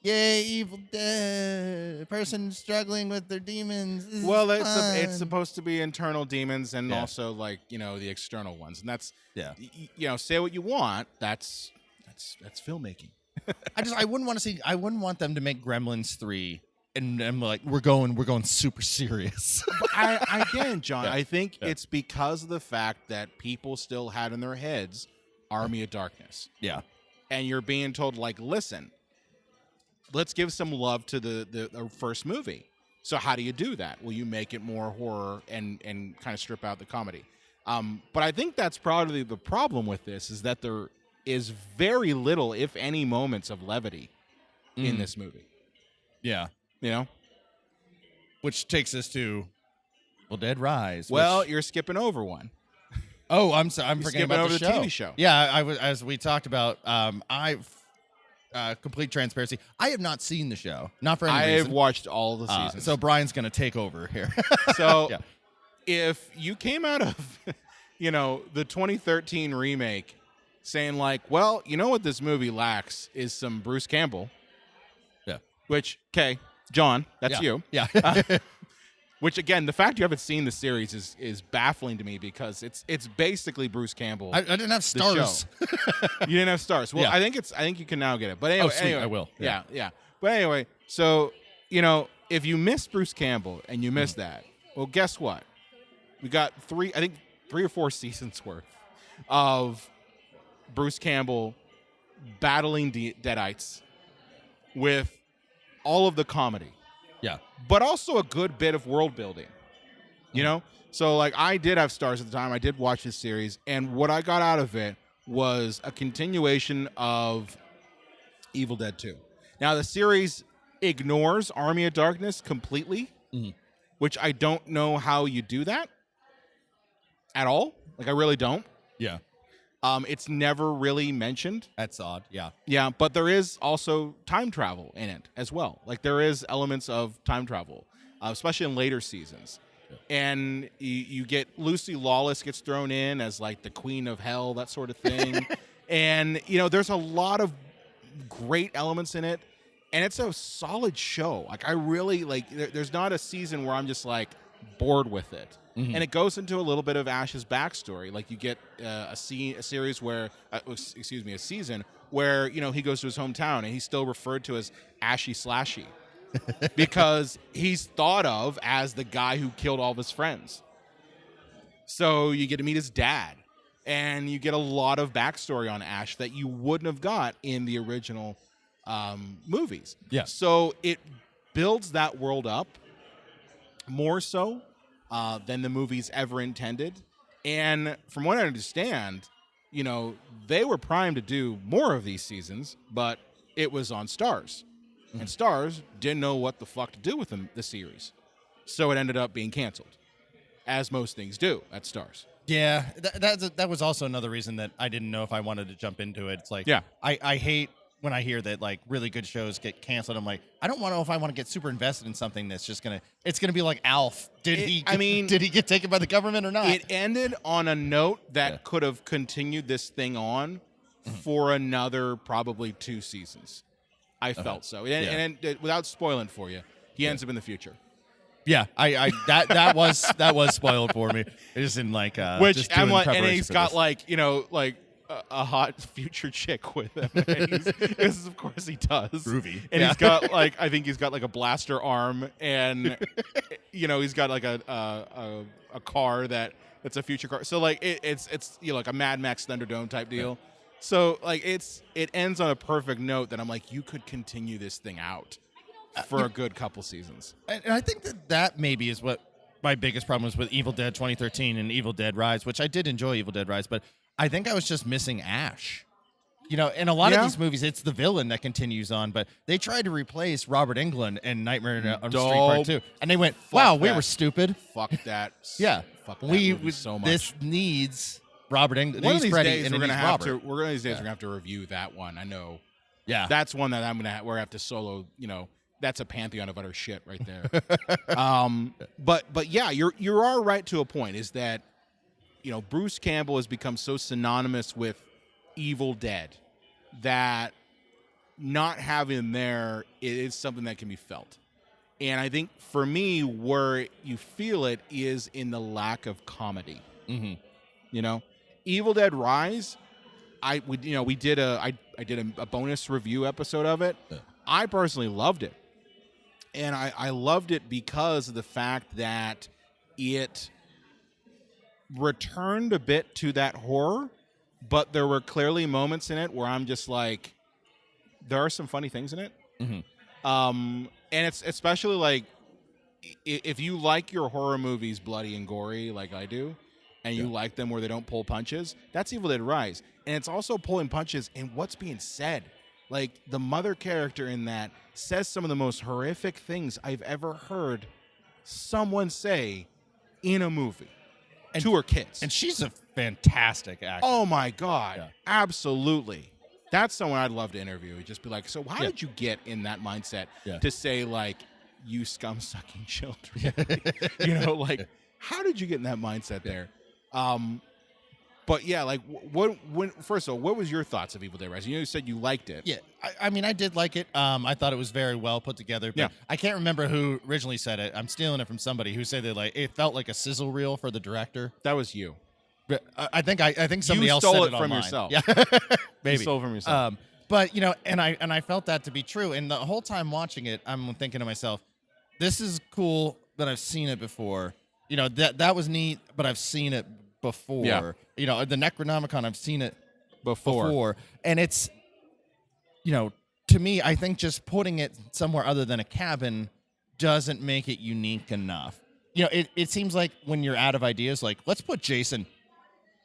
yay, Evil Dead, person struggling with their demons. This Well, is it's fun. supposed to be internal demons and Yeah. also, like, the external ones. And that's, Yeah. Say what you want. That's filmmaking. I wouldn't want them to make Gremlins 3 and I'm like, we're going super serious. Again, John, I think it's because of the fact that people still had in their heads Army of Darkness. Yeah. And you're being told, like, listen, let's give some love to the first movie. So how do you do that? Well, you make it more horror and kind of strip out the comedy. But I think that's probably the problem with this, is that there is very little, if any, moments of levity in this movie. Yeah. Which takes us to Evil Dead Rise. Well, you're skipping over one. Oh, I'm sorry. I'm You're forgetting skipping about over the the show. TV show. Yeah, I was, as we talked about. Complete transparency. I have not seen the show. Not for any I reason. have watched all the seasons. So Brian's going to take over here. So Yeah. if you came out of, the 2013 remake saying, like, well, what this movie lacks is some Bruce Campbell. Yeah. Which, okay, John, that's you. Yeah. Which, again, the fact you haven't seen the series is baffling to me, because it's basically Bruce Campbell. I didn't have the show. stars. You didn't have stars. Well, Yeah. I think you can now get it. But anyway, sweet, I will. Yeah. But anyway, so if you missed Bruce Campbell and you missed that, well, guess what? We got 3 or 4 seasons worth of Bruce Campbell battling Deadites with all of the comedy. Yeah. But also a good bit of world building, So, like, I did have stars at the time. I did watch this series, and what I got out of it was a continuation of Evil Dead 2. Now, the series ignores Army of Darkness completely, which I don't know how you do that at all. Like, I really don't. Yeah. It's never really mentioned. That's odd. Yeah. Yeah, but there is also time travel in it as well. Like, there is elements of time travel, especially in later seasons. Yeah. And you get Lucy Lawless gets thrown in as, like, the queen of hell, that sort of thing. And, there's a lot of great elements in it. And it's a solid show. Like, I really, like, there's not a season where I'm just, like, bored with it. And it goes into a little bit of Ash's backstory. Like, you get a series where, a season where, he goes to his hometown and he's still referred to as Ashy Slashy because he's thought of as the guy who killed all of his friends. So you get to meet his dad, and you get a lot of backstory on Ash that you wouldn't have got in the original movies. Yeah. So it builds that world up more so than the movies ever intended. And from what I understand, they were primed to do more of these seasons, but it was on Starz. And Starz didn't know what the fuck to do with the series. So it ended up being canceled, as most things do at Starz. Yeah. That was also another reason that I didn't know if I wanted to jump into it. It's like, Yeah. I hate when I hear that, like, really good shows get canceled. I'm like, I don't want to know if I want to get super invested in something that's just it's gonna be like Alf. Did he get taken by the government or not? It ended on a note that could have continued this thing on for another probably 2 seasons. I felt so. And without spoiling for you, he ends up in the future. Yeah, I that was spoiled for me. It just didn't like Which just doing I'm like, and preparation he's for got this. like like a hot future chick with him. Because of course he does. Groovy. And Yeah. he's got like I think he's got like a blaster arm, and he's got like a car that's a future car. So like it's like a Mad Max Thunderdome type deal. So like it ends on a perfect note that I'm like, you could continue this thing out for a good couple seasons. And I think that maybe is what my biggest problem was with Evil Dead 2013 and Evil Dead Rise, which I did enjoy Evil Dead Rise, but I think I was just missing Ash. In a lot of these movies, it's the villain that continues on, but they tried to replace Robert Englund in Nightmare on Street Part 2, and they went, wow, we were stupid. Fuck that. Yeah. Fuck that movie so much. This needs Robert Englund. One of needs these Freddy, days and we're it gonna needs have Robert. to. We're gonna these days we're gonna have to review that one. I know. Yeah. That's one that I'm gonna. We're gonna have to solo. That's a pantheon of utter shit right there. But yeah, you are right to a point. Is that Bruce Campbell has become so synonymous with Evil Dead that not having him there is something that can be felt. And I think for me, where you feel it is in the lack of comedy. Mm-hmm. Evil Dead Rise. I did a bonus review episode of it. Yeah. I personally loved it, and I loved it because of the fact that it returned a bit to that horror, but there were clearly moments in it where I'm just like, there are some funny things in it. Mm-hmm. And it's especially like if you like your horror movies bloody and gory like I do, and you like them where they don't pull punches, that's Evil Dead Rise. And it's also pulling punches in what's being said. Like, the mother character in that says some of the most horrific things I've ever heard someone say in a movie to her kids. And she's a fantastic actor. Oh, my God. Yeah. Absolutely. That's someone I'd love to interview. Just be like, so how did you get in that mindset to say, like, you scum-sucking children? Like, how did you get in that mindset there? But yeah, like, first of all, what was your thoughts of Evil Dead Rise? You said you liked it. Yeah, I mean, I did like it. I thought it was very well put together. But I can't remember who originally said it. I'm stealing it from somebody who said that like it felt like a sizzle reel for the director. That was you. But I think somebody else stole said it it from online. yourself. Yeah, maybe You stole it from yourself. But and I felt that to be true. And the whole time watching it, I'm thinking to myself, this is cool that I've seen it before. That was neat, but I've seen it before. Yeah. The Necronomicon, I've seen it before. And it's, to me, I think just putting it somewhere other than a cabin doesn't make it unique enough. It seems like when you're out of ideas, like, let's put Jason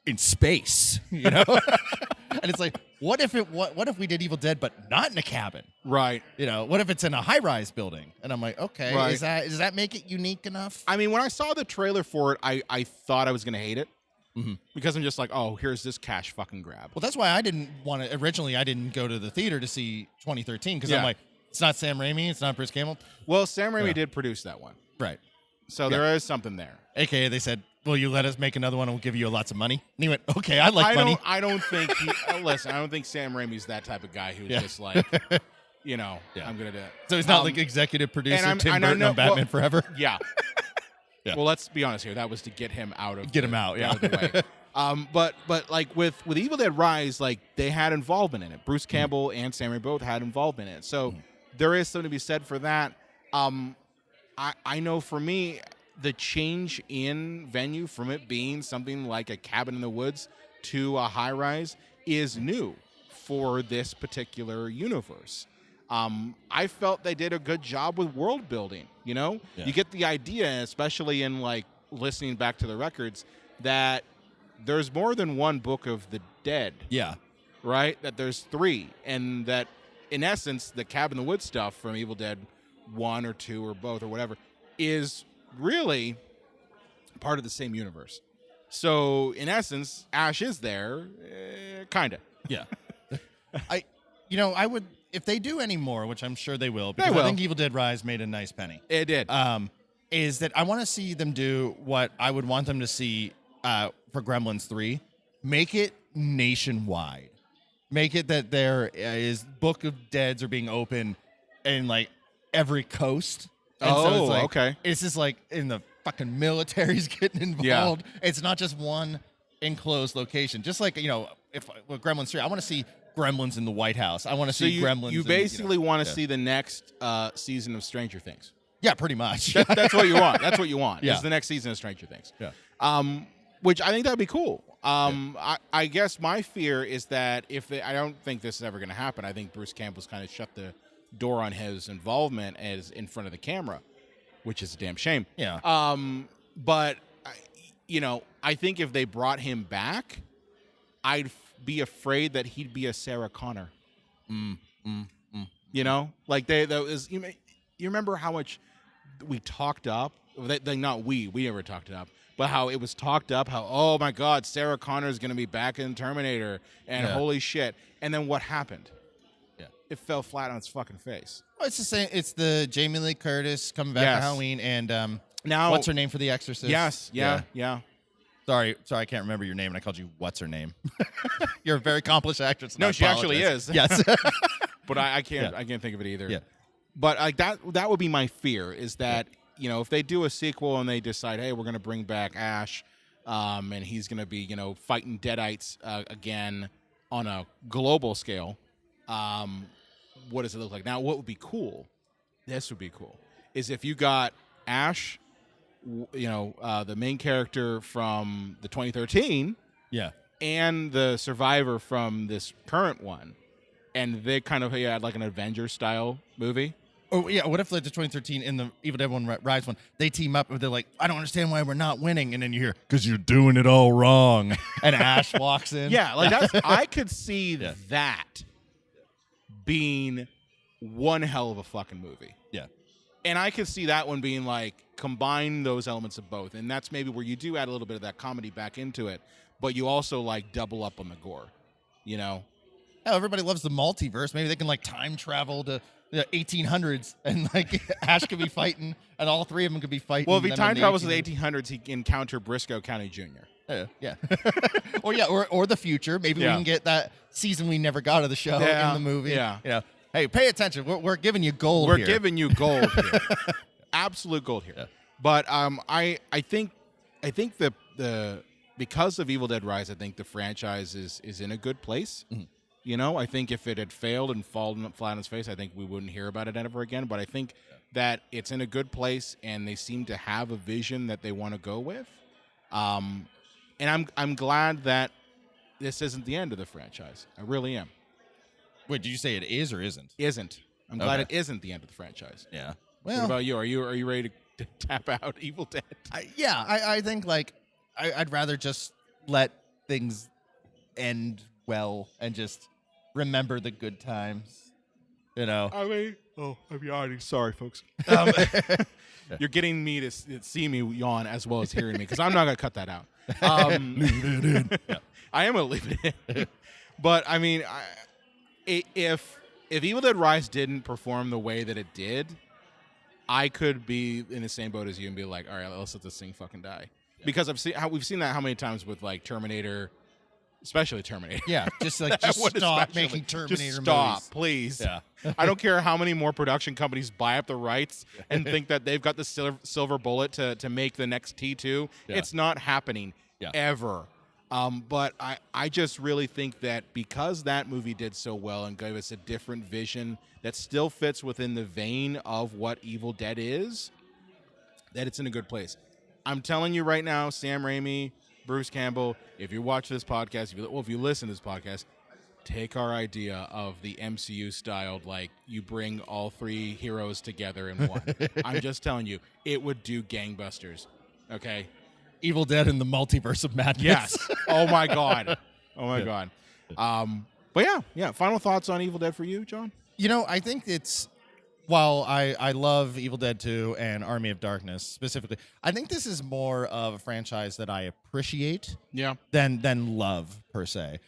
in space, And it's like, what if we did Evil Dead, but not in a cabin? Right. What if it's in a high-rise building? And I'm like, okay, Right. does that make it unique enough? I mean, when I saw the trailer for it, I thought I was going to hate it. Mm-hmm. Because I'm just like, oh, here's this cash fucking grab. Well, that's why I didn't want to. Originally, I didn't go to the theater to see 2013 because I'm like, it's not Sam Raimi, it's not Bruce Campbell. Well, Sam Raimi did produce that one. Right. So there is something there. AKA, they said, will you let us make another one and we'll give you lots of money? And he went, okay, I like money. I don't think listen, I don't think Sam Raimi's that type of guy who's just like, I'm going to do it. So he's not like executive producer and Tim Burton on Batman Forever? Yeah. Yeah. Well, let's be honest here. That was to get him out of him out, of the way. But like with Evil Dead Rise, like they had involvement in it. Bruce Campbell and Sam Raimi both had involvement in it. So there is something to be said for that. I know for me, the change in venue from it being something like a cabin in the woods to a high rise is new for this particular universe. I felt they did a good job with world building. You get the idea, especially in like listening back to the records, that there's more than one Book of the Dead. Yeah. Right? That there's 3. And that, in essence, the Cabin in the Woods stuff from Evil Dead 1 or 2 or both or whatever is really part of the same universe. So, in essence, Ash is there, kind of. Yeah. I would, if they do any more, which I'm sure they will, because They will. I think Evil Dead Rise made a nice penny. It did. Is that I want to see them do what I would want them to see for Gremlins 3. Make it nationwide. Make it that there is Book of Deads are being open in like every coast And so it's like, okay. It's just like in the fucking military's getting involved. Yeah. It's not just one enclosed location. Just like, if with Gremlins 3, I want to see Gremlins in the White House. I want to see Gremlins. You basically want to see the next season of Stranger Things. Yeah, pretty much. That's what you want. That's what you want. Yeah. Is the next season of Stranger Things. Yeah. Which I think that'd be cool. I guess my fear is that I don't think this is ever going to happen. I think Bruce Campbell's kind of shut the door on his involvement as in front of the camera, which is a damn shame. Yeah. But I think if they brought him back, I'd be afraid that he'd be a Sarah Connor. Like you remember how much we talked up? Not we never talked it up. But how it was talked up, how, oh my God, Sarah Connor is going to be back in Terminator, and holy shit. And then what happened? Yeah. It fell flat on its fucking face. Well, it's the same. It's the Jamie Lee Curtis coming back for Halloween, and now what's her name for The Exorcist? Yes, yeah. Sorry, I can't remember your name, and I called you what's her name. You're a very accomplished actress. No, she actually is. Yes. But I can't think of it either. Yeah. But like that would be my fear, is that if they do a sequel and they decide, hey, we're going to bring back Ash, and he's going to be fighting Deadites again on a global scale, what does it look like? Now, what would be cool? This would be cool. Is if you got Ash, the main character from the 2013, and the survivor from this current one, and they kind of had like an Avengers style movie. Oh, yeah, what if like the 2013 in the Evil Dead one Rise one, they team up and they're like, I don't understand why we're not winning, and then you hear, because you're doing it all wrong, and Ash walks in. Yeah, like I could see that being one hell of a fucking movie. Yeah. And I could see that one being like, combine those elements of both, and that's maybe where you do add a little bit of that comedy back into it, but you also like double up on the gore, Hell, everybody loves the multiverse. Maybe they can like time travel to the 1800s, and like Ash could be fighting, and all three of them could be fighting. Well, if he time travels to the 1800s, he can encounter Briscoe County Jr. Yeah. or the future. Maybe we can get that season we never got of the show in the movie. Yeah. Hey, pay attention. We're giving you gold. We're giving you gold here. Absolute gold here. Yeah. But I think the because of Evil Dead Rise, I think the franchise is in a good place. Mm-hmm. I think if it had failed and fallen flat on its face, I think we wouldn't hear about it ever again. But I think that it's in a good place, and they seem to have a vision that they want to go with. And I'm glad that this isn't the end of the franchise. I really am. Wait, did you say it is or isn't? Isn't. I'm glad it isn't the end of the franchise. Yeah. Well, what about you? Are you ready to tap out Evil Dead? I think like I'd rather just let things end well and just remember the good times. I'm yawning. Sorry, folks. You're getting me to see me yawn as well as hearing me, because I'm not going to cut that out. Leave it in. Yeah. I am going to leave it in. But, I mean, if Evil Dead Rise didn't perform the way that it did, I could be in the same boat as you and be like, all right, let's let this thing fucking die. Yeah. Because we've seen that how many times with, like, Terminator, especially Terminator. Yeah, just stop making Terminator Just stop, movies. Please. Yeah. I don't care how many more production companies buy up the rights and think that they've got the silver bullet to make the next T2. Yeah. It's not happening ever. But I just really think that because that movie did so well and gave us a different vision that still fits within the vein of what Evil Dead is, that it's in a good place. I'm telling you right now, Sam Raimi, Bruce Campbell, if you watch this podcast, if you listen to this podcast, take our idea of the MCU styled, like you bring all three heroes together in one. I'm just telling you, it would do gangbusters. Okay? Evil Dead in the multiverse of madness. Yes. Oh my God. God. But yeah. Final thoughts on Evil Dead for you, John? I think it's, while I love Evil Dead 2 and Army of Darkness specifically, I think this is more of a franchise that I appreciate than love, per se.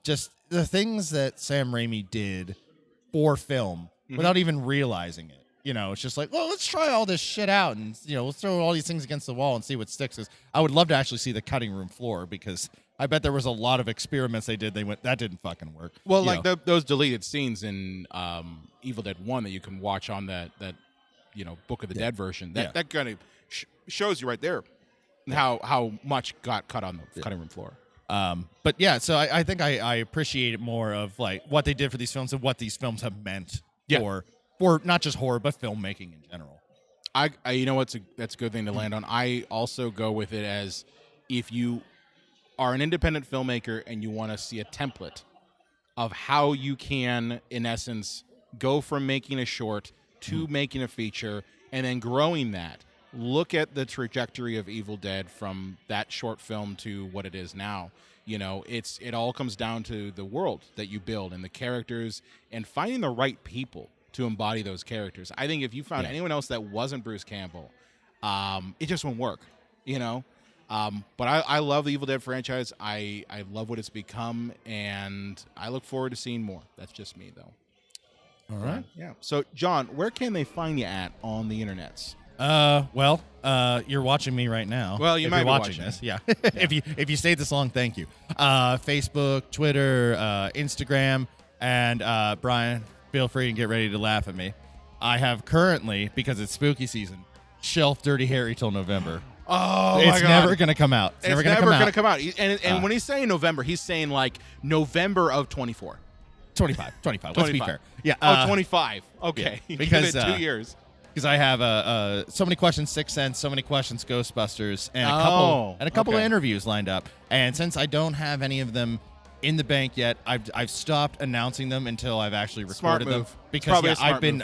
Just the things that Sam Raimi did for film without even realizing it. It's just like, well, let's try all this shit out and, let's throw all these things against the wall and see what sticks. I would love to actually see the cutting room floor, because I bet there was a lot of experiments they did. They went, that didn't fucking work. Well, those deleted scenes in Evil Dead 1 that you can watch on that Book of the Dead version. That kind of shows you right there how much got cut on the cutting room floor. But yeah, so I think I appreciate it more of like what they did for these films and what these films have meant for not just horror but filmmaking in general. I that's a good thing to land on. I also go with it as if you are an independent filmmaker and you want to see a template of how you can, in essence, go from making a short to making a feature and then growing that. Look at the trajectory of Evil Dead from that short film to what it is now. It all comes down to the world that you build and the characters and finding the right people to embody those characters. I think if you found anyone else that wasn't Bruce Campbell, it just won't work, But I love the Evil Dead franchise. I love what it's become, and I look forward to seeing more. That's just me, though. All right. Yeah. So, John, where can they find you at on the internets? You're watching me right now. Well, you might be watching this. Yeah. If you stayed this long, thank you. Facebook, Twitter, Instagram, and Brian, feel free and get ready to laugh at me. I have currently, because it's spooky season, shelved Dirty Harry till November. Oh, it's never going to come out. It's never going to come out. And when he's saying November, he's saying like November of 24. 25. Let's be fair. Yeah. 25. Okay. Yeah, because give it 2 years. Because I have so many questions, Sixth Sense, so many questions, Ghostbusters, and a couple of interviews lined up. And since I don't have any of them in the bank yet, I've stopped announcing them until I've actually recorded them. Because I've been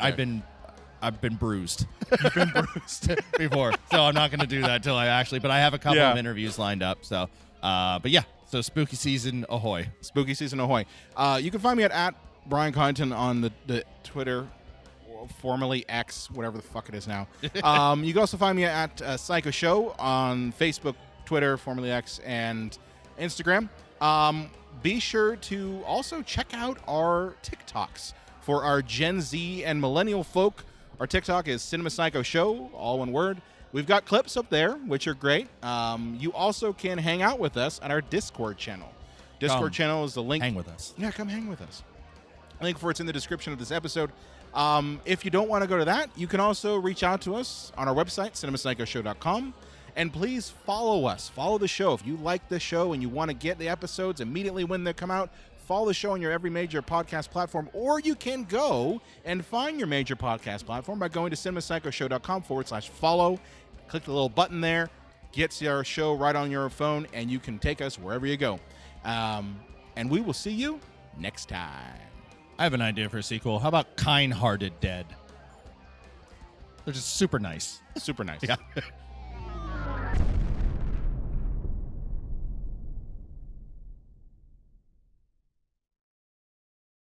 bruised. You've been bruised before, so I'm not going to do that until I actually. But I have a couple of interviews lined up. So, so spooky season ahoy! Spooky season ahoy! You can find me at Brian Connaughton on the Twitter, formerly X, whatever the fuck it is now. You can also find me at Psycho Show on Facebook, Twitter, formerly X, and Instagram. Be sure to also check out our TikToks for our Gen Z and millennial folk. Our TikTok is Cinema Psycho Show, all one word. We've got clips up there, which are great. You also can hang out with us at our Discord channel. Discord channel is the link. Hang with us. Yeah, come hang with us. Link for it's in the description of this episode. If you don't want to go to that, you can also reach out to us on our website, cinemapsychoshow.com. And please follow us. Follow the show. If you like the show and you want to get the episodes immediately when they come out, follow the show on your every major podcast platform, or you can go and find your major podcast platform by going to cinemapsychoshow.com/follow. Click the little button there, gets our show right on your phone, and you can take us wherever you go. And we will see you next time. I have an idea for a sequel. How about Kind-Hearted Dead? They're just super nice. Super nice. Yeah.